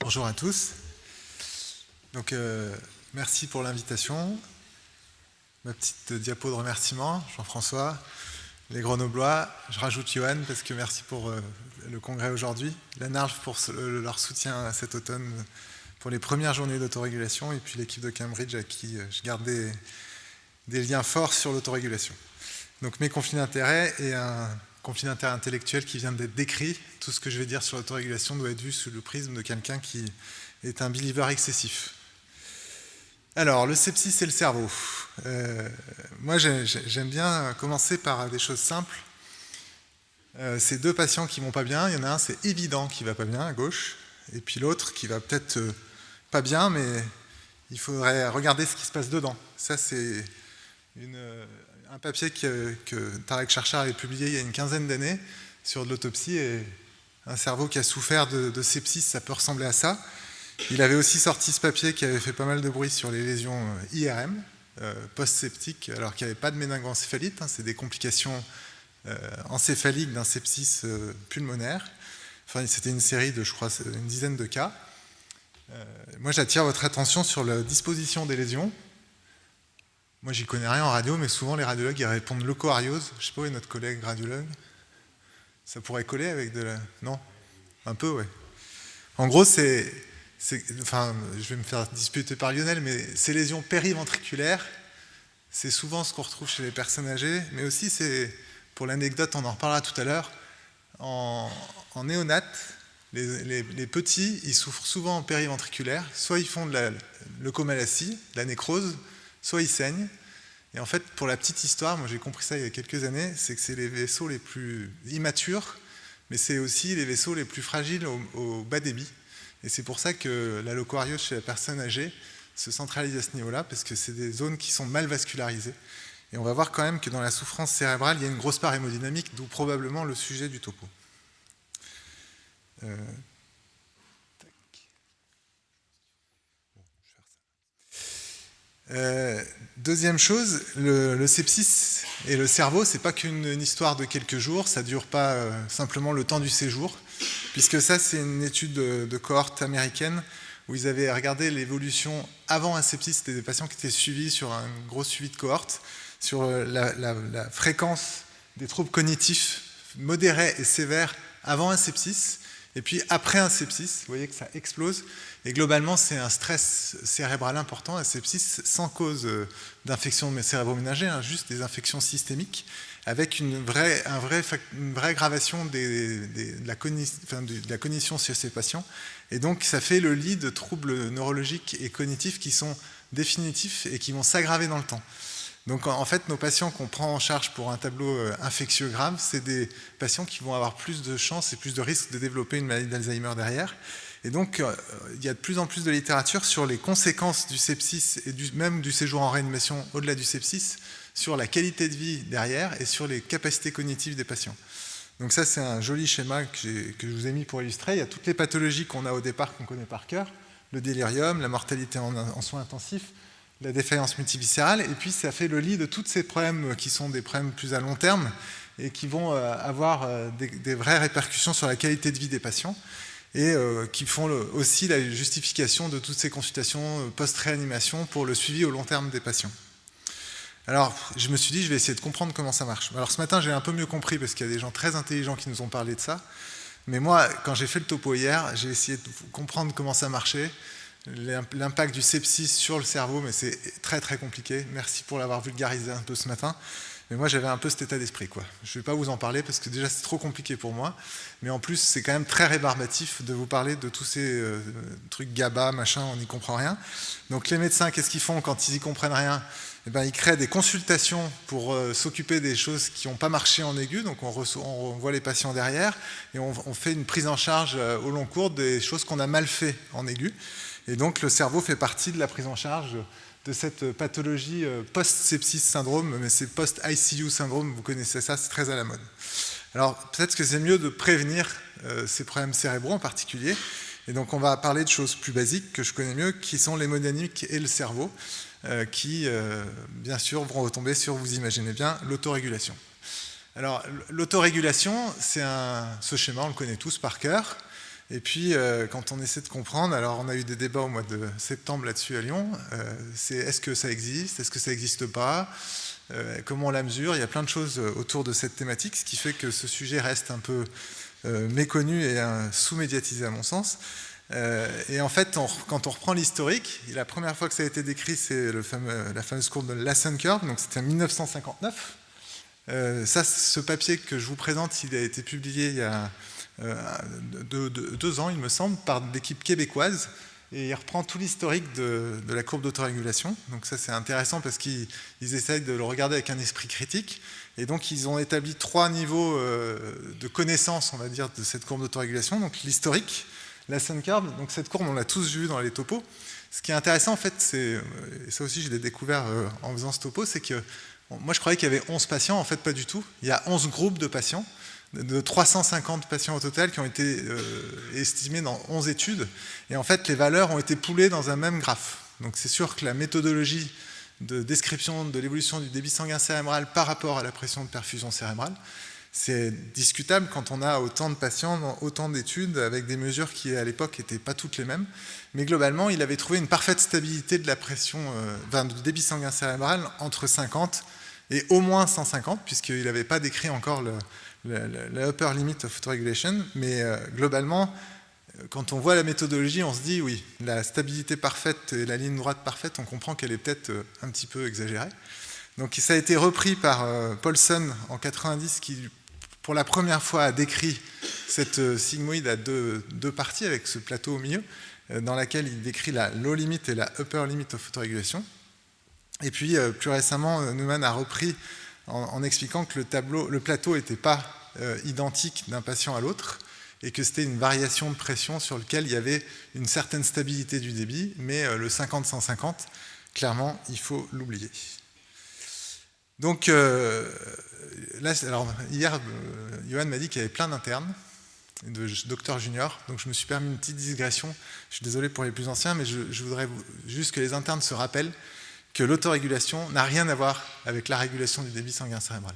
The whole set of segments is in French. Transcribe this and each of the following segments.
Bonjour à tous. Donc, merci pour l'invitation. Ma petite diapo de remerciement, Jean-François, les Grenoblois. Je rajoute Johan parce que merci pour le congrès aujourd'hui. La NARF pour leur soutien cet automne pour les premières journées d'autorégulation et puis l'équipe de Cambridge à qui je garde des liens forts sur l'autorégulation. Donc mes conflits d'intérêts et un conflit d'intérêts intellectuel qui vient d'être décrit. Tout ce que je vais dire sur l'autorégulation doit être vu sous le prisme de quelqu'un qui est un believer excessif. Alors, le sepsis et le cerveau. Moi, j'aime bien commencer par des choses simples. Ces deux patients qui vont pas bien, il y en a un, c'est évident qui va pas bien, à gauche, et puis l'autre qui va peut-être pas bien, mais il faudrait regarder ce qui se passe dedans. Ça, c'est un papier que Tarek Charchar avait publié il y a une quinzaine d'années sur de l'autopsie, et un cerveau qui a souffert de sepsis, ça peut ressembler à ça. Il avait aussi sorti ce papier qui avait fait pas mal de bruit sur les lésions IRM, post-septiques, alors qu'il n'y avait pas de méningoencéphalite, c'est des complications encéphaliques d'un sepsis pulmonaire. Enfin, c'était une série de, je crois, une dizaine de cas. Moi, j'attire votre attention sur la disposition des lésions. Moi, j'y connais rien en radio, mais souvent, les radiologues, ils répondent leucoariose. Je ne sais pas où est notre collègue radiologue. Ça pourrait coller avec de la... Non? Un peu, ouais. En gros, enfin, je vais me faire disputer par Lionel, mais ces lésions périventriculaires, c'est souvent ce qu'on retrouve chez les personnes âgées, mais aussi, pour l'anecdote, on en reparlera tout à l'heure, en néonat, les petits, ils souffrent souvent en périventriculaire, soit ils font de la leucomalacie, de la nécrose, soit ils saignent. Et en fait, pour la petite histoire, moi j'ai compris ça il y a quelques années, c'est que c'est les vaisseaux les plus immatures, mais c'est aussi les vaisseaux les plus fragiles au bas débit. Et c'est pour ça que la leucoariose chez la personne âgée se centralise à ce niveau-là, parce que c'est des zones qui sont mal vascularisées. Et on va voir quand même que dans la souffrance cérébrale, il y a une grosse part hémodynamique, d'où probablement le sujet du topo. Deuxième chose, le sepsis et le cerveau, c'est pas qu'une histoire de quelques jours, ça dure pas simplement le temps du séjour, puisque ça c'est une étude de cohorte américaine où ils avaient regardé l'évolution avant un sepsis, c'était des patients qui étaient suivis sur un gros suivi de cohorte, sur la fréquence des troubles cognitifs modérés et sévères avant un sepsis, et puis après un sepsis, vous voyez que ça explose. Et globalement, c'est un stress cérébral important, un sepsis sans cause d'infection cérébro-méningée, juste des infections systémiques, avec une vraie aggravation de la cognition chez ces patients. Et donc, ça fait le lit de troubles neurologiques et cognitifs qui sont définitifs et qui vont s'aggraver dans le temps. Donc, en fait, nos patients qu'on prend en charge pour un tableau infectieux grave, c'est des patients qui vont avoir plus de chances et plus de risques de développer une maladie d'Alzheimer derrière. Et donc, il y a de plus en plus de littérature sur les conséquences du sepsis et même du séjour en réanimation au-delà du sepsis, sur la qualité de vie derrière et sur les capacités cognitives des patients. Donc ça, c'est un joli schéma que je vous ai mis pour illustrer. Il y a toutes les pathologies qu'on a au départ, qu'on connaît par cœur, le délirium, la mortalité en soins intensifs, la défaillance multiviscérale, et puis ça fait le lit de tous ces problèmes qui sont des problèmes plus à long terme et qui vont avoir des vraies répercussions sur la qualité de vie des patients, et qui font aussi la justification de toutes ces consultations post-réanimation pour le suivi au long terme des patients. Alors, je me suis dit, je vais essayer de comprendre comment ça marche. Alors ce matin, j'ai un peu mieux compris, parce qu'il y a des gens très intelligents qui nous ont parlé de ça, mais moi, quand j'ai fait le topo hier, j'ai essayé de comprendre comment ça marchait, l'impact du sepsis sur le cerveau, mais c'est très très compliqué. Merci pour l'avoir vulgarisé un peu ce matin. Mais moi, j'avais un peu cet état d'esprit, quoi. Je ne vais pas vous en parler parce que déjà, c'est trop compliqué pour moi. Mais en plus, c'est quand même très rébarbatif de vous parler de tous ces trucs GABA, machin, on n'y comprend rien. Donc les médecins, qu'est-ce qu'ils font quand ils n'y comprennent rien? Eh ben, ils créent des consultations pour s'occuper des choses qui n'ont pas marché en aigu. Donc on voit les patients derrière et on fait une prise en charge au long cours des choses qu'on a mal fait en aigu. Et donc le cerveau fait partie de la prise en charge de cette pathologie post-sepsis syndrome, mais c'est post-ICU syndrome, vous connaissez ça, c'est très à la mode. Alors peut-être que c'est mieux de prévenir ces problèmes cérébraux en particulier, et donc on va parler de choses plus basiques que je connais mieux, qui sont l'hémodynamique et le cerveau, qui bien sûr vont retomber sur, vous imaginez bien, l'autorégulation. Alors l'autorégulation, c'est ce schéma, on le connaît tous par cœur. Et puis, quand on essaie de comprendre, alors on a eu des débats au mois de septembre là-dessus à Lyon, c'est est-ce que ça existe, est-ce que ça n'existe pas, comment on la mesure, il y a plein de choses autour de cette thématique, ce qui fait que ce sujet reste un peu méconnu et sous-médiatisé à mon sens. Et en fait, quand on reprend l'historique, la première fois que ça a été décrit, c'est la fameuse courbe de Lassen Curve, donc c'était en 1959. Ce papier que je vous présente, il a été publié il y a 2 ans, il me semble, par l'équipe québécoise, et il reprend tout l'historique de la courbe d'autorégulation. Donc ça, c'est intéressant parce qu'ils essayent de le regarder avec un esprit critique. Et donc, ils ont établi 3 niveaux de connaissance, on va dire, de cette courbe d'autorégulation. Donc l'historique, la Lassen Curve, donc cette courbe, on l'a tous vu dans les topos. Ce qui est intéressant, en fait, et ça aussi, je l'ai découvert en faisant ce topo, c'est que moi, je croyais qu'il y avait 11 patients, en fait, pas du tout. Il y a 11 groupes de patients, de 350 patients au total, qui ont été estimés dans 11 études. Et en fait, les valeurs ont été poolées dans un même graphe. Donc c'est sûr que la méthodologie de description de l'évolution du débit sanguin cérébral par rapport à la pression de perfusion cérébrale, c'est discutable quand on a autant de patients dans autant d'études avec des mesures qui à l'époque n'étaient pas toutes les mêmes. Mais globalement, il avait trouvé une parfaite stabilité de la pression, du débit sanguin cérébral entre 50 et au moins 150, puisqu'il n'avait pas décrit encore la upper limit of autorégulation. Mais globalement, quand on voit la méthodologie, on se dit oui, la stabilité parfaite et la ligne droite parfaite, on comprend qu'elle est peut-être un petit peu exagérée. Donc ça a été repris par Paulson en 90, qui pour la première fois a décrit cette sigmoïde à deux parties avec ce plateau au milieu, dans laquelle il décrit la low limit et la upper limit of autorégulation. Et puis plus récemment, Neumann a repris en expliquant que le plateau n'était pas identique d'un patient à l'autre et que c'était une variation de pression sur laquelle il y avait une certaine stabilité du débit, mais le 50-150, clairement, il faut l'oublier. Donc, là, alors, hier, Johan m'a dit qu'il y avait plein d'internes, de docteurs juniors, donc je me suis permis une petite digression. Je suis désolé pour les plus anciens, mais je voudrais juste que les internes se rappellent que l'autorégulation n'a rien à voir avec la régulation du débit sanguin cérébral.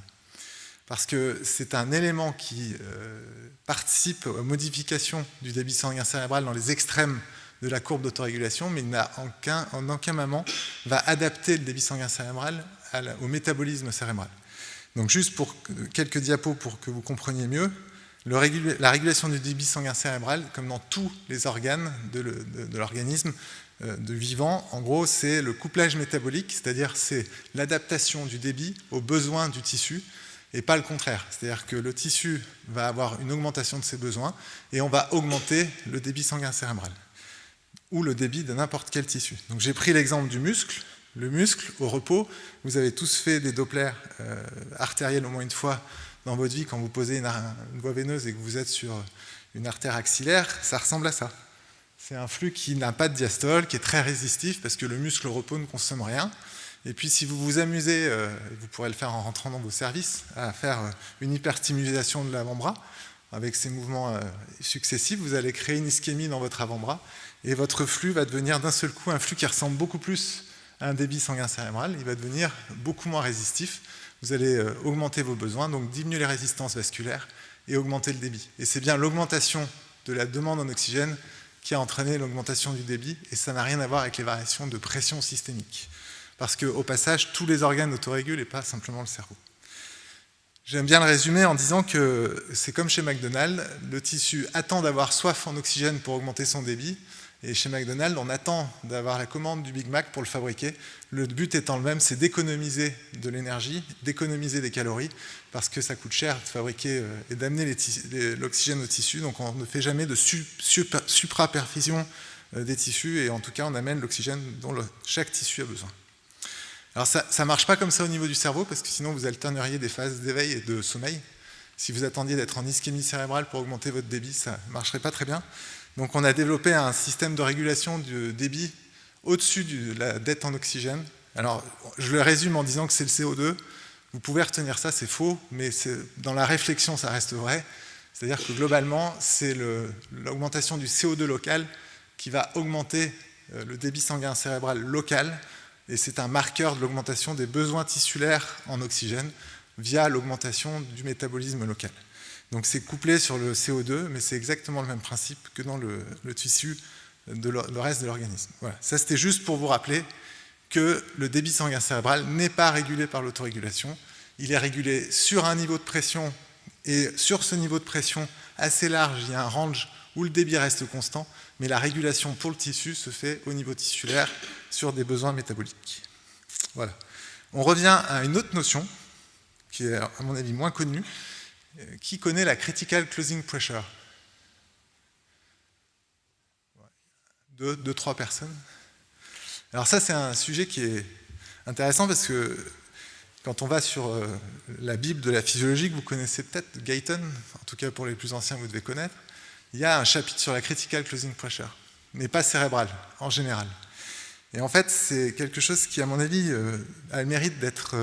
Parce que c'est un élément qui participe aux modifications du débit sanguin cérébral dans les extrêmes de la courbe d'autorégulation, mais il n'a en aucun moment va adapter le débit sanguin cérébral au métabolisme cérébral. Donc juste pour quelques diapos pour que vous compreniez mieux, la régulation du débit sanguin cérébral, comme dans tous les organes de l'organisme de vivant, en gros, c'est le couplage métabolique, c'est-à-dire c'est l'adaptation du débit aux besoins du tissu, et pas le contraire. C'est-à-dire que le tissu va avoir une augmentation de ses besoins, et on va augmenter le débit sanguin cérébral, ou le débit de n'importe quel tissu. Donc j'ai pris l'exemple du muscle. Le muscle, au repos, vous avez tous fait des dopplers artériels au moins une fois dans votre vie quand vous posez une voie veineuse et que vous êtes sur une artère axillaire, ça ressemble à ça. C'est un flux qui n'a pas de diastole, qui est très résistif parce que le muscle au repos ne consomme rien. Et puis si vous vous amusez, vous pourrez le faire en rentrant dans vos services, à faire une hyperstimulation de l'avant-bras, avec ces mouvements successifs, vous allez créer une ischémie dans votre avant-bras et votre flux va devenir d'un seul coup un flux qui ressemble beaucoup plus à un débit sanguin cérébral, il va devenir beaucoup moins résistif. Vous allez augmenter vos besoins, donc diminuer les résistances vasculaires et augmenter le débit. Et c'est bien l'augmentation de la demande en oxygène qui a entraîné l'augmentation du débit, et ça n'a rien à voir avec les variations de pression systémique. Parce qu'au passage, tous les organes autorégulent et pas simplement le cerveau. J'aime bien le résumer en disant que c'est comme chez McDonald's, le tissu attend d'avoir soif en oxygène pour augmenter son débit, et chez McDonald's, on attend d'avoir la commande du Big Mac pour le fabriquer. Le but étant le même, c'est d'économiser de l'énergie, d'économiser des calories, parce que ça coûte cher de fabriquer et d'amener l'oxygène au tissu, donc on ne fait jamais de supraperfusion des tissus, et en tout cas, on amène l'oxygène dont chaque tissu a besoin. Alors ça ne marche pas comme ça au niveau du cerveau, parce que sinon vous alterneriez des phases d'éveil et de sommeil. Si vous attendiez d'être en ischémie cérébrale pour augmenter votre débit, ça ne marcherait pas très bien. Donc on a développé un système de régulation du débit au-dessus de la dette en oxygène. Alors je le résume en disant que c'est le CO2. Vous pouvez retenir ça, c'est faux, mais dans la réflexion ça reste vrai. C'est-à-dire que globalement, c'est l'augmentation du CO2 local qui va augmenter le débit sanguin cérébral local, et c'est un marqueur de l'augmentation des besoins tissulaires en oxygène via l'augmentation du métabolisme local. Donc c'est couplé sur le CO2, mais c'est exactement le même principe que dans le tissu de le reste de l'organisme. Voilà. Ça, c'était juste pour vous rappeler que le débit sanguin cérébral n'est pas régulé par l'autorégulation. Il est régulé sur un niveau de pression, et sur ce niveau de pression assez large, il y a un range où le débit reste constant, mais la régulation pour le tissu se fait au niveau tissulaire sur des besoins métaboliques. Voilà. On revient à une autre notion, qui est à mon avis moins connue. Qui connaît la critical closing pressure? 2-3 personnes. Alors ça, c'est un sujet qui est intéressant parce que quand on va sur la Bible de la physiologie, que vous connaissez peut-être, Guyton, en tout cas pour les plus anciens, vous devez connaître, il y a un chapitre sur la critical closing pressure, mais pas cérébrale, en général. Et en fait, c'est quelque chose qui, à mon avis, a le mérite d'être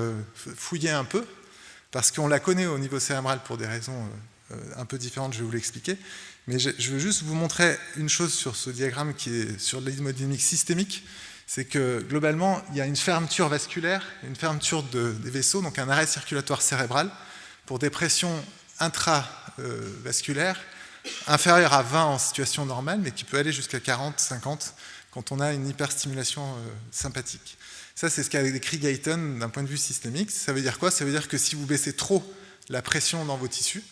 fouillé un peu, parce qu'on la connaît au niveau cérébral pour des raisons un peu différentes, je vais vous l'expliquer. Mais je veux juste vous montrer une chose sur ce diagramme qui est sur l'hémodynamique systémique, c'est que globalement, il y a une fermeture vasculaire, une fermeture des vaisseaux, donc un arrêt circulatoire cérébral pour des pressions intravasculaires inférieures à 20 en situation normale, mais qui peut aller jusqu'à 40, 50 quand on a une hyperstimulation sympathique. Ça, c'est ce qu'a décrit Guyton d'un point de vue systémique. Ça veut dire quoi? Ça veut dire que si vous baissez trop la pression dans vos tissus,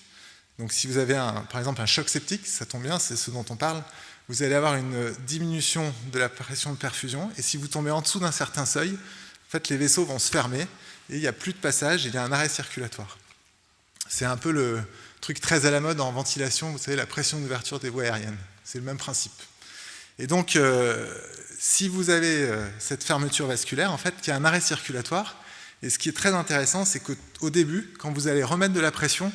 donc si vous avez par exemple un choc septique, ça tombe bien, c'est ce dont on parle, vous allez avoir une diminution de la pression de perfusion, et si vous tombez en dessous d'un certain seuil, en fait, les vaisseaux vont se fermer, et il n'y a plus de passage, et il y a un arrêt circulatoire. C'est un peu le truc très à la mode en ventilation, vous savez, la pression d'ouverture des voies aériennes. C'est le même principe. Et donc, si vous avez cette fermeture vasculaire, en fait, il y a un arrêt circulatoire. Et ce qui est très intéressant, c'est qu'au début, quand vous allez remettre de la pression,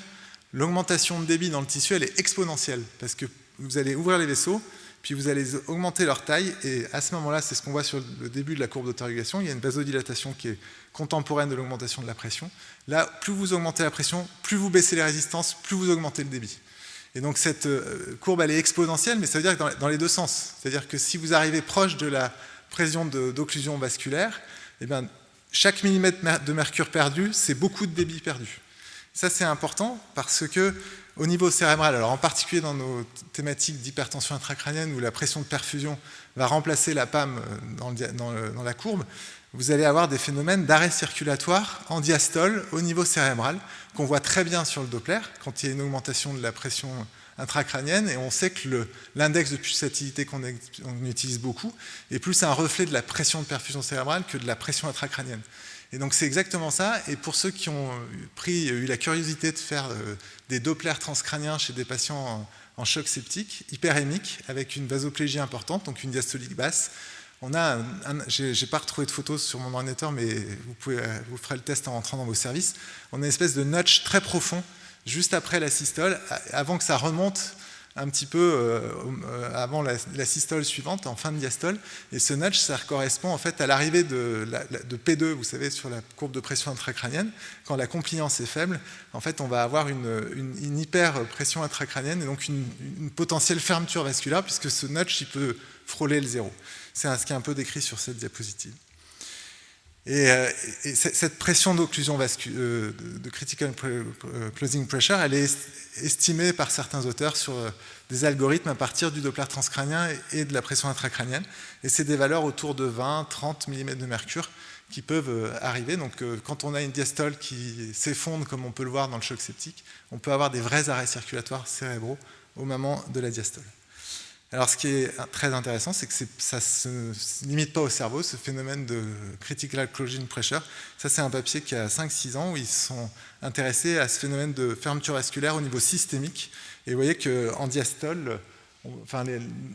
l'augmentation de débit dans le tissu, elle est exponentielle. Parce que vous allez ouvrir les vaisseaux, puis vous allez augmenter leur taille. Et à ce moment-là, c'est ce qu'on voit sur le début de la courbe d'autorégulation. Il y a une vasodilatation qui est contemporaine de l'augmentation de la pression. Là, plus vous augmentez la pression, plus vous baissez les résistances, plus vous augmentez le débit. Et donc cette courbe, elle est exponentielle, mais ça veut dire que dans les deux sens. C'est-à-dire que si vous arrivez proche de la pression d'occlusion vasculaire, eh bien, chaque millimètre de mercure perdu, c'est beaucoup de débit perdu. Ça, c'est important parce que au niveau cérébral, alors en particulier dans nos thématiques d'hypertension intracrânienne où la pression de perfusion va remplacer la PAM dans la courbe, vous allez avoir des phénomènes d'arrêt circulatoire en diastole au niveau cérébral, qu'on voit très bien sur le Doppler, quand il y a une augmentation de la pression intracrânienne, et on sait que l'index de pulsatilité qu'on utilise beaucoup est plus un reflet de la pression de perfusion cérébrale que de la pression intracrânienne. Et donc c'est exactement ça, et pour ceux qui ont eu la curiosité de faire des Dopplers transcrâniens chez des patients en choc septique, hyperémique, avec une vasoplégie importante, donc une diastolique basse, on a j'ai pas retrouvé de photos sur mon ordinateur, mais vous ferez le test en rentrant dans vos services. On a une espèce de notch très profond juste après la systole, avant que ça remonte un petit peu avant la systole suivante, en fin de diastole. Et ce notch, ça correspond en fait à l'arrivée de P2, vous savez, sur la courbe de pression intracrânienne. Quand la compliance est faible, en fait, on va avoir une hyperpression intracrânienne et donc une potentielle fermeture vasculaire, puisque ce notch, il peut frôler le zéro. C'est ce qui est un peu décrit sur cette diapositive. Et cette pression d'occlusion de critical closing pressure, elle est estimée par certains auteurs sur des algorithmes à partir du Doppler transcrânien et de la pression intracrânienne. Et c'est des valeurs autour de 20-30 mm de mercure qui peuvent arriver. Donc quand on a une diastole qui s'effondre, comme on peut le voir dans le choc septique, on peut avoir des vrais arrêts circulatoires cérébraux au moment de la diastole. Alors ce qui est très intéressant, c'est que ça ne se limite pas au cerveau, ce phénomène de critical closing pressure. Ça, c'est un papier qui a 5-6 ans où ils se sont intéressés à ce phénomène de fermeture vasculaire au niveau systémique. Et vous voyez qu'en diastole,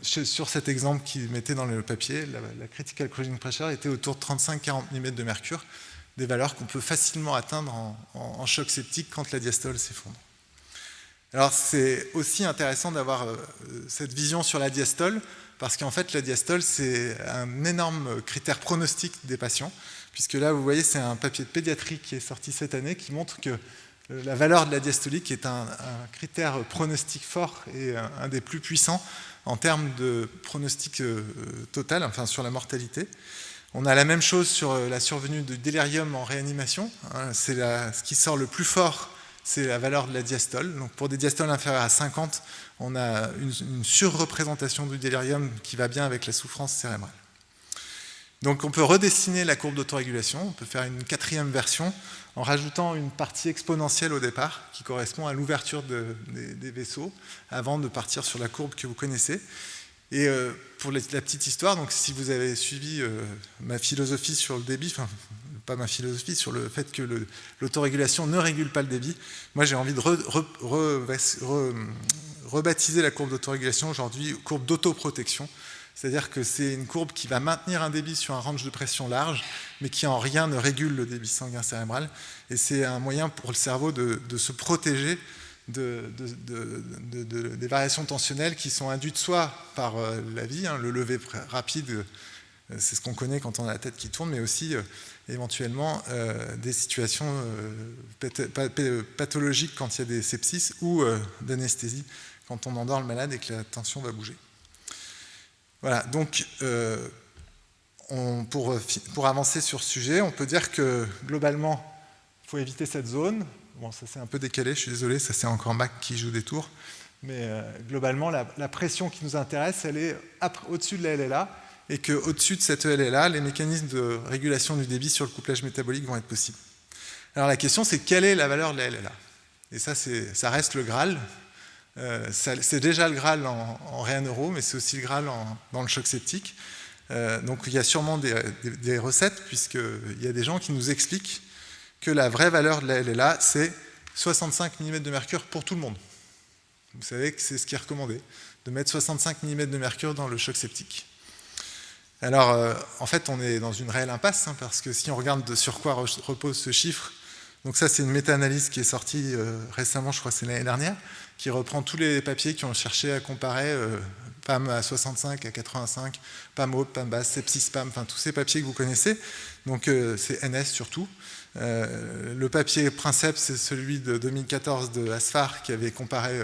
sur cet exemple qu'ils mettaient dans le papier, la critical closing pressure était autour de 35-40 mm de mercure, des valeurs qu'on peut facilement atteindre en choc septique quand la diastole s'effondre. Alors c'est aussi intéressant d'avoir cette vision sur la diastole, parce qu'en fait la diastole c'est un énorme critère pronostic des patients, puisque là vous voyez c'est un papier de pédiatrie qui est sorti cette année qui montre que la valeur de la diastolique est un critère pronostic fort et un des plus puissants en termes de pronostic total, enfin sur la mortalité. On a la même chose sur la survenue de délirium en réanimation, c'est ce qui sort le plus fort. c'est la valeur de la diastole. Donc pour des diastoles inférieures à 50, on a une surreprésentation du délirium qui va bien avec la souffrance cérébrale. Donc on peut redessiner la courbe d'autorégulation, on peut faire une 4e version en rajoutant une partie exponentielle au départ qui correspond à l'ouverture des vaisseaux avant de partir sur la courbe que vous connaissez. Et pour la petite histoire, donc si vous avez suivi ma philosophie sur le débit, enfin pas ma philosophie, sur le fait que l'autorégulation ne régule pas le débit, moi j'ai envie de rebaptiser la courbe d'autorégulation aujourd'hui courbe d'autoprotection. C'est-à-dire que c'est une courbe qui va maintenir un débit sur un range de pression large, mais qui en rien ne régule le débit sanguin cérébral. Et c'est un moyen pour le cerveau de se protéger des variations tensionnelles qui sont induites soit par la vie, le lever rapide, c'est ce qu'on connaît quand on a la tête qui tourne, mais aussi éventuellement des situations pathologiques quand il y a des sepsis ou d'anesthésie quand on endort le malade et que la tension va bouger. Voilà, donc pour avancer sur ce sujet, on peut dire que globalement, il faut éviter cette zone. Bon, ça c'est un peu décalé, je suis désolé, ça c'est encore Mac qui joue des tours. Mais globalement, la pression qui nous intéresse, elle est au-dessus de la LLA, et qu'au-dessus de cette LLA, les mécanismes de régulation du débit sur le couplage métabolique vont être possibles. Alors la question, c'est quelle est la valeur de la LLA? Et ça reste le Graal. C'est déjà le Graal en réa neuro, mais c'est aussi le Graal dans le choc septique. Donc il y a sûrement des recettes, puisqu'il y a des gens qui nous expliquent que la vraie valeur de la LLA, c'est 65 mm de mercure pour tout le monde. Vous savez que c'est ce qui est recommandé, de mettre 65 mm de mercure dans le choc septique. Alors, en fait, on est dans une réelle impasse, parce que si on regarde sur quoi repose ce chiffre, donc ça, c'est une méta-analyse qui est sortie récemment, je crois que c'est l'année dernière, qui reprend tous les papiers qui ont cherché à comparer PAM à 65, à 85, PAM haute, PAM basse, sepsis PAM, enfin tous ces papiers que vous connaissez. Donc c'est NS surtout. Le papier Princeps, c'est celui de 2014 de Asfar qui avait comparé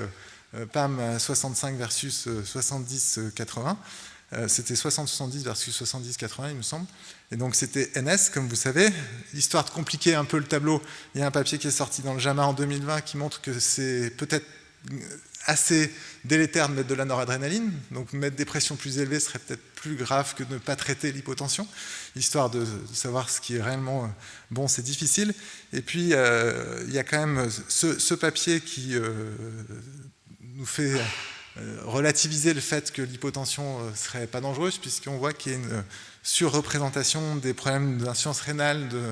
PAM à 65 versus 70-80. C'était 60-70 versus 70-80, il me semble. Et donc c'était NS, comme vous savez. Histoire de compliquer un peu le tableau, il y a un papier qui est sorti dans le JAMA en 2020 qui montre que c'est peut-être assez délétère de mettre de la noradrénaline. Donc mettre des pressions plus élevées serait peut-être plus grave que de ne pas traiter l'hypotension. Histoire de savoir ce qui est réellement bon, c'est difficile. Et puis il y a quand même ce papier qui nous fait relativiser le fait que l'hypotension ne serait pas dangereuse, puisqu'on voit qu'il y a une surreprésentation des problèmes d'insuffisance rénale, de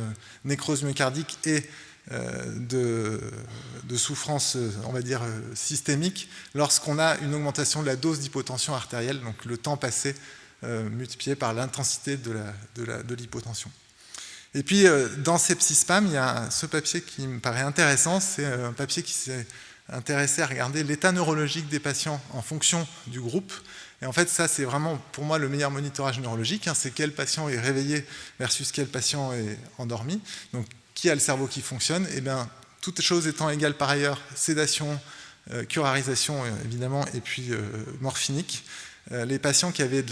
nécrose myocardique et de souffrance, on va dire, systémique, lorsqu'on a une augmentation de la dose d'hypotension artérielle, donc le temps passé multiplié par l'intensité de l'hypotension. Et puis, dans Sepsis PAM, il y a ce papier qui me paraît intéressant, c'est un papier qui s'est intéressé à regarder l'état neurologique des patients en fonction du groupe. Et en fait, ça, c'est vraiment, pour moi, le meilleur monitorage neurologique. C'est quel patient est réveillé versus quel patient est endormi. Donc, qui a le cerveau qui fonctionne? Eh bien, toutes choses étant égales par ailleurs, sédation, curarisation, évidemment, et puis morphinique, les patients qui avaient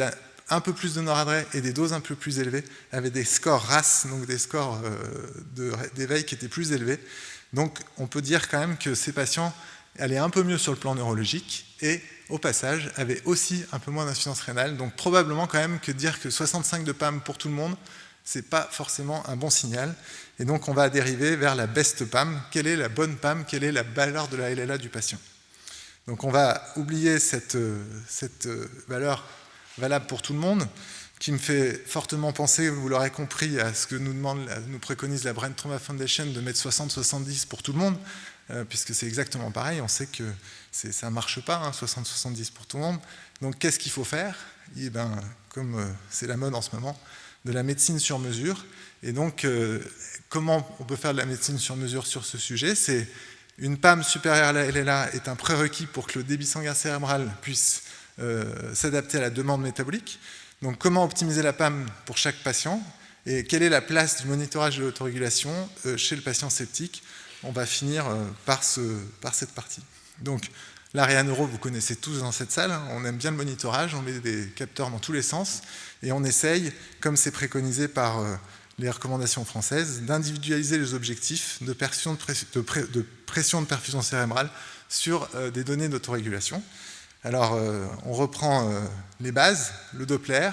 un peu plus de noradré et des doses un peu plus élevées avaient des scores RAS, donc des scores d'éveil qui étaient plus élevés. Donc on peut dire quand même que ces patients allaient un peu mieux sur le plan neurologique et au passage avaient aussi un peu moins d'insuffisance rénale. Donc probablement quand même que dire que 65 de PAM pour tout le monde, c'est pas forcément un bon signal. Et donc on va dériver vers la best PAM. Quelle est la bonne PAM? Quelle est la valeur de la LLA du patient? Donc on va oublier cette valeur valable pour tout le monde, qui me fait fortement penser, vous l'aurez compris, à ce que nous préconise la Brain Trauma Foundation de mettre 60-70 pour tout le monde, puisque c'est exactement pareil, on sait que ça ne marche pas, 60-70 pour tout le monde. Donc qu'est-ce qu'il faut faire? Et ben, comme c'est la mode en ce moment, de la médecine sur mesure. Et donc, comment on peut faire de la médecine sur mesure sur ce sujet? C'est une PAM supérieure à la LLA est un prérequis pour que le débit sanguin cérébral puisse s'adapter à la demande métabolique. Donc comment optimiser la PAM pour chaque patient et quelle est la place du monitorage de l'autorégulation chez le patient septique? On va finir par cette partie. Donc l'AREA neuro, vous connaissez tous dans cette salle, on aime bien le monitorage, on met des capteurs dans tous les sens et on essaye, comme c'est préconisé par les recommandations françaises, d'individualiser les objectifs de pression de perfusion cérébrale sur des données d'autorégulation. Alors, on reprend les bases, le Doppler,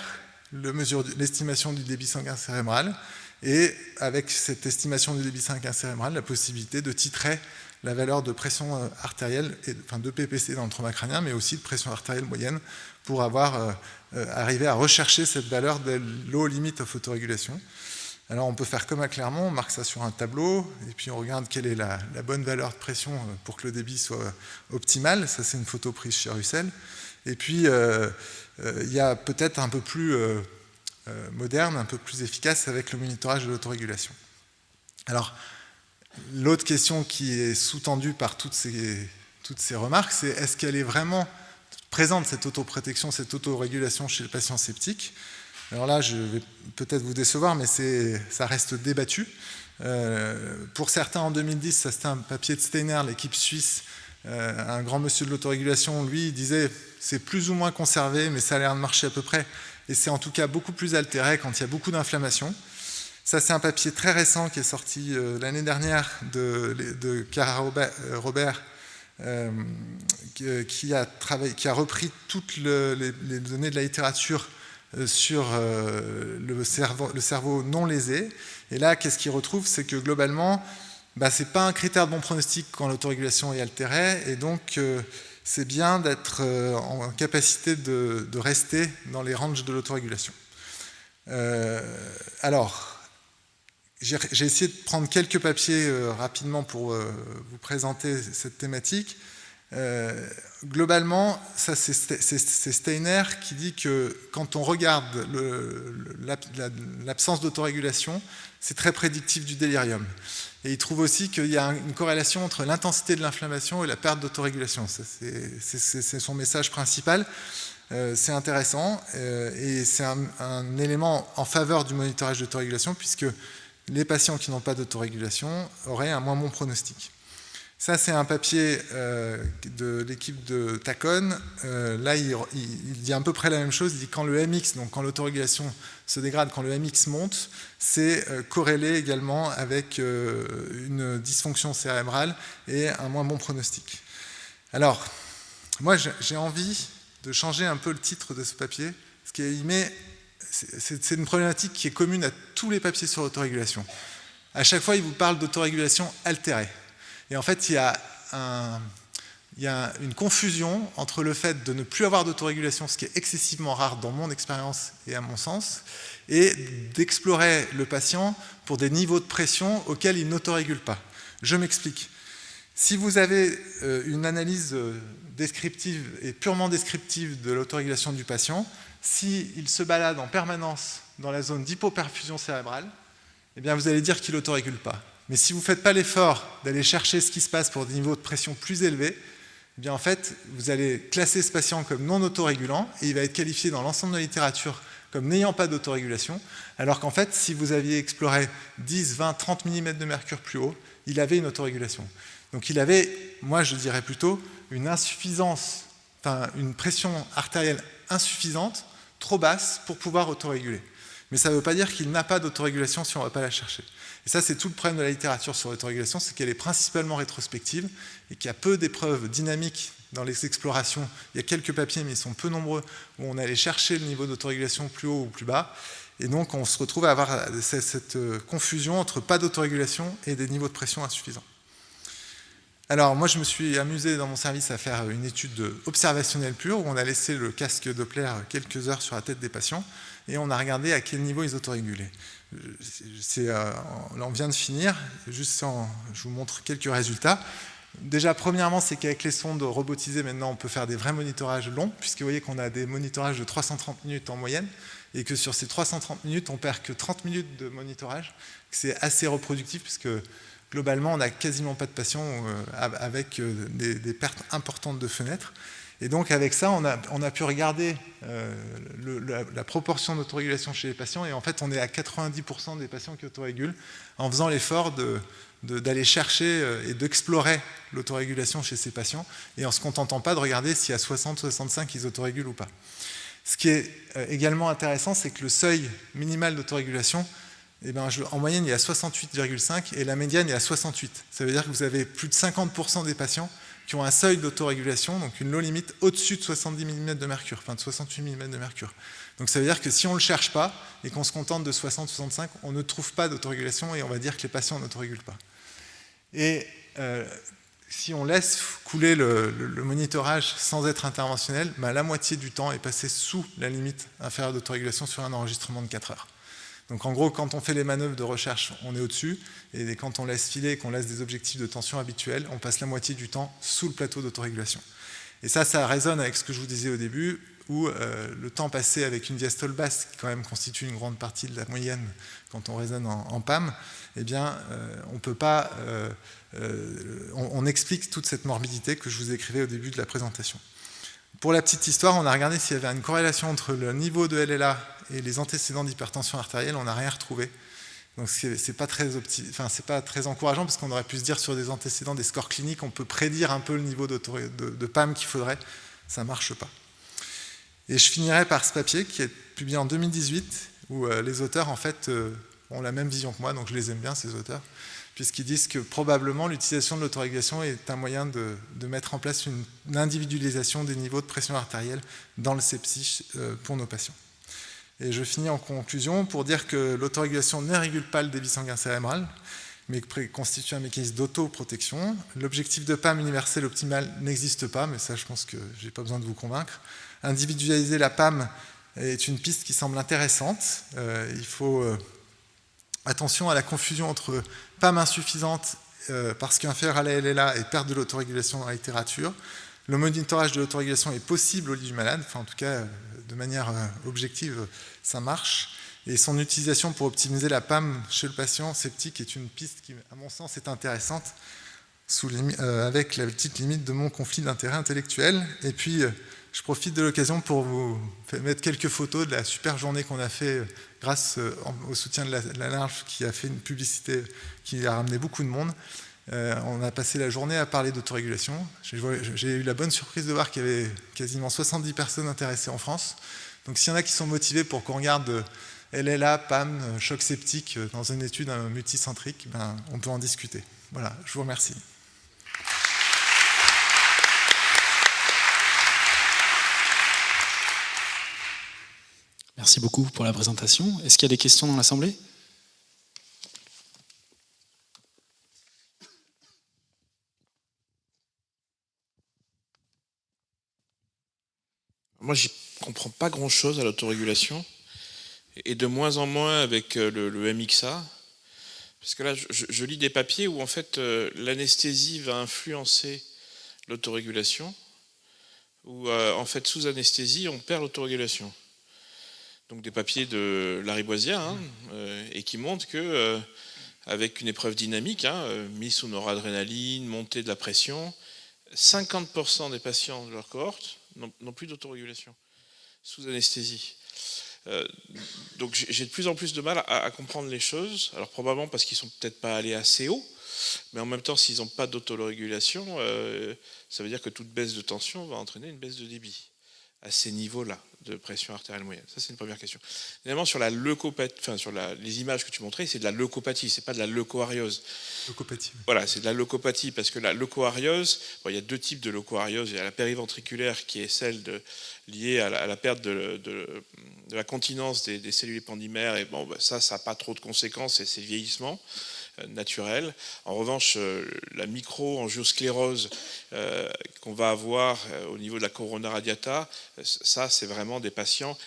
l'estimation du débit sanguin cérébral, et avec cette estimation du débit sanguin cérébral, la possibilité de titrer la valeur de pression artérielle, enfin de PPC dans le trauma crânien, mais aussi de pression artérielle moyenne, pour arriver à rechercher cette valeur de low limit of autorégulation. Alors on peut faire comme à Clermont, on marque ça sur un tableau, et puis on regarde quelle est la bonne valeur de pression pour que le débit soit optimal. Ça, c'est une photo prise chez Russell. Et puis, il y a peut-être un peu plus moderne, un peu plus efficace avec le monitorage de l'autorégulation. Alors, l'autre question qui est sous-tendue par toutes ces remarques, c'est est-ce qu'elle est vraiment présente, cette autoprotection, cette autorégulation chez le patient septique? Alors là, je vais peut-être vous décevoir, mais ça reste débattu. Pour certains, en 2010, ça c'était un papier de Steiner, l'équipe suisse, un grand monsieur de l'autorégulation, lui, il disait c'est plus ou moins conservé, mais ça a l'air de marcher à peu près, et c'est en tout cas beaucoup plus altéré quand il y a beaucoup d'inflammation. Ça, c'est un papier très récent qui est sorti l'année dernière de Cara Robert, qui a repris toutes les données de la littérature sur le cerveau non lésé. Et là, qu'est-ce qu'il retrouve? C'est que globalement, ce n'est pas un critère de bon pronostic quand l'autorégulation est altérée, et donc c'est bien d'être en capacité de rester dans les ranges de l'autorégulation. Alors, j'ai essayé de prendre quelques papiers rapidement pour vous présenter cette thématique. Globalement, ça c'est Steiner qui dit que quand on regarde l'absence d'autorégulation, c'est très prédictif du délirium. Et il trouve aussi qu'il y a une corrélation entre l'intensité de l'inflammation et la perte d'autorégulation. C'est son message principal. C'est intéressant et c'est un élément en faveur du monitorage d'autorégulation puisque les patients qui n'ont pas d'autorégulation auraient un moins bon pronostic. Ça, c'est un papier de l'équipe de Tacon. Là, il dit à peu près la même chose. Il dit quand le MX, donc quand l'autorégulation se dégrade, quand le MX monte, c'est corrélé également avec une dysfonction cérébrale et un moins bon pronostic. Alors, moi, j'ai envie de changer un peu le titre de ce papier, parce qu'il met... C'est une problématique qui est commune à tous les papiers sur l'autorégulation. À chaque fois, il vous parle d'autorégulation altérée. Et en fait, il y a une confusion entre le fait de ne plus avoir d'autorégulation, ce qui est excessivement rare dans mon expérience et à mon sens, et d'explorer le patient pour des niveaux de pression auxquels il n'autorégule pas. Je m'explique. Si vous avez une analyse descriptive et purement descriptive de l'autorégulation du patient, s'il se balade en permanence dans la zone d'hypoperfusion cérébrale, eh bien vous allez dire qu'il n'autorégule pas. Mais si vous ne faites pas l'effort d'aller chercher ce qui se passe pour des niveaux de pression plus élevés, eh bien en fait, vous allez classer ce patient comme non autorégulant et il va être qualifié dans l'ensemble de la littérature comme n'ayant pas d'autorégulation, alors qu'en fait, si vous aviez exploré 10, 20, 30 mm de mercure plus haut, il avait une autorégulation. Donc il avait, moi je dirais plutôt, une insuffisance, enfin une pression artérielle insuffisante, trop basse pour pouvoir autoréguler. Mais ça ne veut pas dire qu'il n'a pas d'autorégulation si on ne va pas la chercher. Et ça, c'est tout le problème de la littérature sur l'autorégulation, c'est qu'elle est principalement rétrospective et qu'il y a peu d'épreuves dynamiques dans les explorations. Il y a quelques papiers, mais ils sont peu nombreux, où on allait chercher le niveau d'autorégulation plus haut ou plus bas. Et donc, on se retrouve à avoir cette confusion entre pas d'autorégulation et des niveaux de pression insuffisants. Alors, moi, je me suis amusé dans mon service à faire une étude observationnelle pure, où on a laissé le casque Doppler quelques heures sur la tête des patients, et on a regardé à quel niveau ils autorégulaient. On vient de finir, je vous montre quelques résultats. Déjà, premièrement, c'est qu'avec les sondes robotisées, maintenant, on peut faire des vrais monitorages longs, puisque vous voyez qu'on a des monitorages de 330 minutes en moyenne, et que sur ces 330 minutes, on perd que 30 minutes de monitorage. C'est assez reproductif, puisque globalement, on n'a quasiment pas de patients avec des pertes importantes de fenêtres. Et donc, avec ça, on a pu regarder la proportion d'autorégulation chez les patients, et en fait, on est à 90% des patients qui autorégulent, en faisant l'effort d'aller chercher et d'explorer l'autorégulation chez ces patients, et en ne se contentant pas de regarder si à 60-65 ils autorégulent ou pas. Ce qui est également intéressant, c'est que le seuil minimal d'autorégulation eh ben, en moyenne, il est à 68,5 et la médiane est à 68. Ça veut dire que vous avez plus de 50% des patients qui ont un seuil d'autorégulation, donc une low limite au-dessus de 70 mm de mercure, enfin de 68 mm de mercure. Donc ça veut dire que si on ne le cherche pas et qu'on se contente de 60-65, on ne trouve pas d'autorégulation et on va dire que les patients n'autorégulent pas. Et si on laisse couler le monitorage sans être interventionnel, ben, la moitié du temps est passé sous la limite inférieure d'autorégulation sur un enregistrement de 4 heures. Donc en gros, quand on fait les manœuvres de recherche, on est au-dessus, et quand on laisse filer, qu'on laisse des objectifs de tension habituels, on passe la moitié du temps sous le plateau d'autorégulation. Et ça résonne avec ce que je vous disais au début, où le temps passé avec une diastole basse, qui quand même constitue une grande partie de la moyenne quand on raisonne en PAM, eh bien, on peut pas, on explique toute cette morbidité que je vous écrivais au début de la présentation. Pour la petite histoire, on a regardé s'il y avait une corrélation entre le niveau de LLA et les antécédents d'hypertension artérielle, on n'a rien retrouvé. Donc c'est pas très encourageant parce qu'on aurait pu se dire sur des antécédents, des scores cliniques, on peut prédire un peu le niveau de PAM qu'il faudrait. Ça ne marche pas. Et je finirai par ce papier qui est publié en 2018 où les auteurs en fait ont la même vision que moi, donc je les aime bien ces auteurs, puisqu'ils disent que probablement l'utilisation de l'autorégulation est un moyen de mettre en place une individualisation des niveaux de pression artérielle dans le sepsis pour nos patients. Et je finis en conclusion pour dire que l'autorégulation ne régule pas le débit sanguin cérébral, mais constitue un mécanisme d'autoprotection. L'objectif de PAM universel optimal n'existe pas, mais ça je pense que je n'ai pas besoin de vous convaincre. Individualiser la PAM est une piste qui semble intéressante. Il faut attention à la confusion entre PAM insuffisante parce qu'inférieure à la LLA et perte de l'autorégulation dans la littérature. Le monitorage de l'autorégulation est possible au lit du malade, enfin en tout cas de manière objective ça marche. Et son utilisation pour optimiser la PAM chez le patient septique est une piste qui, à mon sens, est intéressante avec la petite limite de mon conflit d'intérêt intellectuel. Et puis, je profite de l'occasion pour vous mettre quelques photos de la super journée qu'on a fait grâce au soutien de la LINRF qui a fait une publicité qui a ramené beaucoup de monde. On a passé la journée à parler d'autorégulation. J'ai eu la bonne surprise de voir qu'il y avait quasiment 70 personnes intéressées en France. Donc s'il y en a qui sont motivés pour qu'on regarde LLA, PAM, choc septique dans une étude multicentrique, ben, on peut en discuter. Voilà, je vous remercie. Merci beaucoup pour la présentation. Est-ce qu'il y a des questions dans l'Assemblée ? Moi, j'y comprends pas grand-chose à l'autorégulation, et de moins en moins avec le MXA, parce que là, je lis des papiers où en fait l'anesthésie va influencer l'autorégulation, où en fait sous anesthésie, on perd l'autorégulation. Donc des papiers de Lariboisière, et qui montrent que avec une épreuve dynamique, mise sous noradrénaline, montée de la pression, 50% des patients de leur cohorte n'ont plus d'autorégulation sous anesthésie. Donc j'ai de plus en plus de mal à comprendre les choses. Alors probablement parce qu'ils ne sont peut-être pas allés assez haut, mais en même temps, s'ils n'ont pas d'autorégulation, ça veut dire que toute baisse de tension va entraîner une baisse de débit à ces niveaux-là de pression artérielle moyenne. Ça, c'est une première question. Évidemment, sur la leucopathie, enfin sur les images que tu montrais, c'est de la leucopathie, c'est pas de la leucoariose. Leucopathie. Voilà, c'est de la leucopathie, parce que la leucoariose, il y a deux types de leucoariose. Il y a la périventriculaire, qui est celle liée à la perte de la continence des cellules épendymères, et bon, ça n'a pas trop de conséquences, et c'est le vieillissement naturel. En revanche, la micro-angiosclérose qu'on va avoir au niveau de la corona radiata, ça c'est vraiment des patients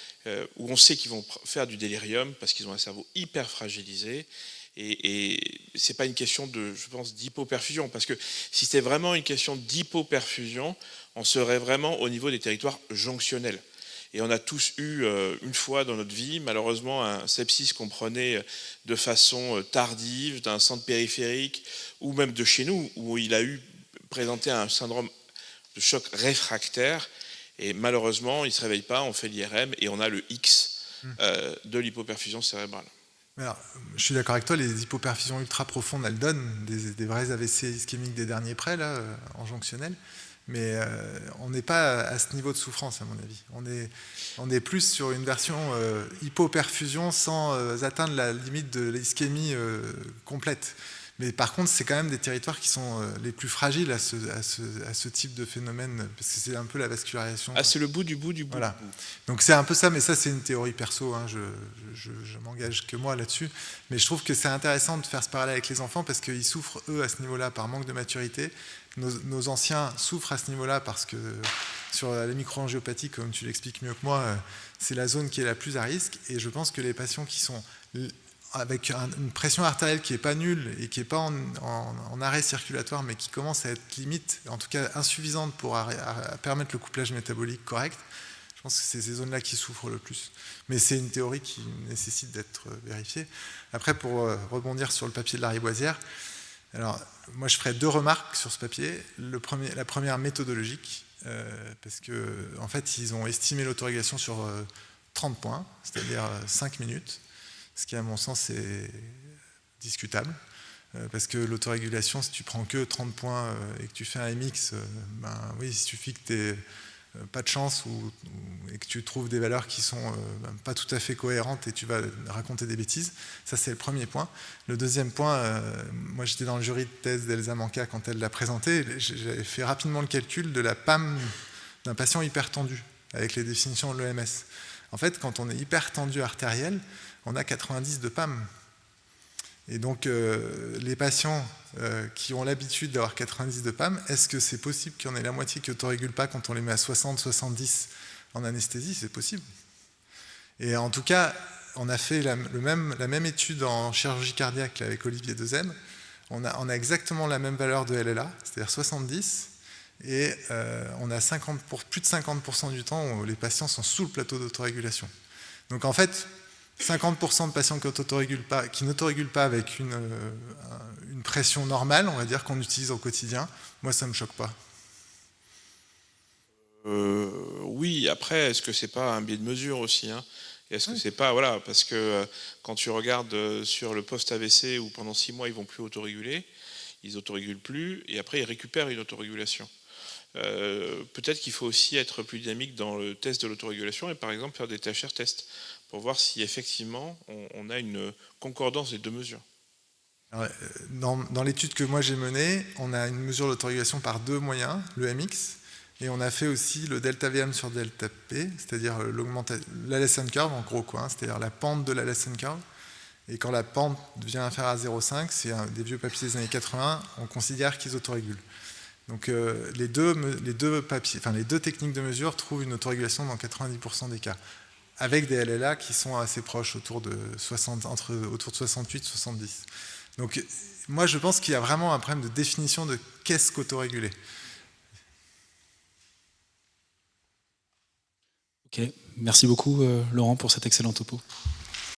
où on sait qu'ils vont faire du délirium parce qu'ils ont un cerveau hyper fragilisé, et c'est pas une question de, je pense, d'hypoperfusion, parce que si c'était vraiment une question d'hypoperfusion, on serait vraiment au niveau des territoires jonctionnels. Et on a tous eu une fois dans notre vie, malheureusement, un sepsis qu'on prenait de façon tardive, d'un centre périphérique, ou même de chez nous, où il a présenté un syndrome de choc réfractaire, et malheureusement, il ne se réveille pas, on fait l'IRM, et on a le X de l'hypoperfusion cérébrale. Alors, je suis d'accord avec toi, les hypoperfusions ultra profondes, elles donnent des vrais AVC ischémiques des derniers près, là, en jonctionnel. Mais on n'est pas à ce niveau de souffrance, à mon avis. On est plus sur une version hypoperfusion sans atteindre la limite de l'ischémie complète. Mais par contre, c'est quand même des territoires qui sont les plus fragiles à ce type de phénomène, parce que c'est un peu la vascularisation. Ah, c'est le bout du bout du bout. Voilà. Donc c'est un peu ça, mais ça c'est une théorie perso, hein, je m'engage que moi là-dessus. Mais je trouve que c'est intéressant de faire ce parallèle avec les enfants, parce qu'ils souffrent, eux, à ce niveau-là, par manque de maturité. Nos anciens souffrent à ce niveau-là, parce que sur les microangiopathies, comme tu l'expliques mieux que moi, c'est la zone qui est la plus à risque. Et je pense que les patients qui sont avec une pression artérielle qui n'est pas nulle et qui n'est pas en arrêt circulatoire, mais qui commence à être limite, en tout cas insuffisante pour à permettre le couplage métabolique correct, je pense que c'est ces zones-là qui souffrent le plus. Mais c'est une théorie qui nécessite d'être vérifiée. Après, pour rebondir sur le papier de Lariboisière, alors moi je ferai 2 remarques sur ce papier. La première méthodologique, parce que en fait ils ont estimé l'autorégulation sur 30 points, c'est-à-dire 5 minutes. Ce qui, à mon sens, est discutable. Parce que l'autorégulation, si tu prends que 30 points et que tu fais un MX, ben oui, il suffit que tu n'aies pas de chance et que tu trouves des valeurs qui sont pas tout à fait cohérentes et tu vas raconter des bêtises. Ça, c'est le premier point. Le deuxième point, moi j'étais dans le jury de thèse d'Elsa Manca quand elle l'a présenté. J'avais fait rapidement le calcul de la PAM d'un patient hypertendu avec les définitions de l'OMS. En fait, quand on est hypertendu artériel, on a 90 de PAM. Et donc, les patients qui ont l'habitude d'avoir 90 de PAM, est-ce que c'est possible qu'il y en ait la moitié qui n'autorégulent pas quand on les met à 60-70 en anesthésie? C'est possible. Et en tout cas, on a fait la même étude en chirurgie cardiaque avec Olivier Dezem. On a exactement la même valeur de LLA, c'est-à-dire 70. Et on a plus de 50% du temps où les patients sont sous le plateau d'autorégulation. Donc en fait, 50% de patients qui n'autorégulent pas avec une pression normale, on va dire, qu'on utilise au quotidien, moi ça ne me choque pas. Oui, après, est-ce que c'est pas un biais de mesure aussi, hein? Est-ce que c'est pas, voilà, parce que quand tu regardes sur le post-AVC où pendant 6 mois ils vont plus autoréguler, ils autorégulent plus et après ils récupèrent une autorégulation. Peut-être qu'il faut aussi être plus dynamique dans le test de l'autorégulation et par exemple faire des THR tests pour voir si effectivement on a une concordance des 2 mesures. Alors, dans l'étude que moi j'ai menée, on a une mesure d'autorégulation par 2 moyens, le MX, et on a fait aussi le delta VM sur delta P, c'est-à-dire la lesson curve en gros, quoi, hein, c'est-à-dire la pente de la lesson curve. Et quand la pente devient inférieure à 0,5, c'est des vieux papiers des années 80, on considère qu'ils autorégulent. Donc les deux techniques de mesure trouvent une autorégulation dans 90% des cas, avec des LLA qui sont assez proches, autour de 68-70. Donc moi je pense qu'il y a vraiment un problème de définition de qu'est-ce qu'autoréguler. Ok, merci beaucoup Laurent pour cet excellent topo.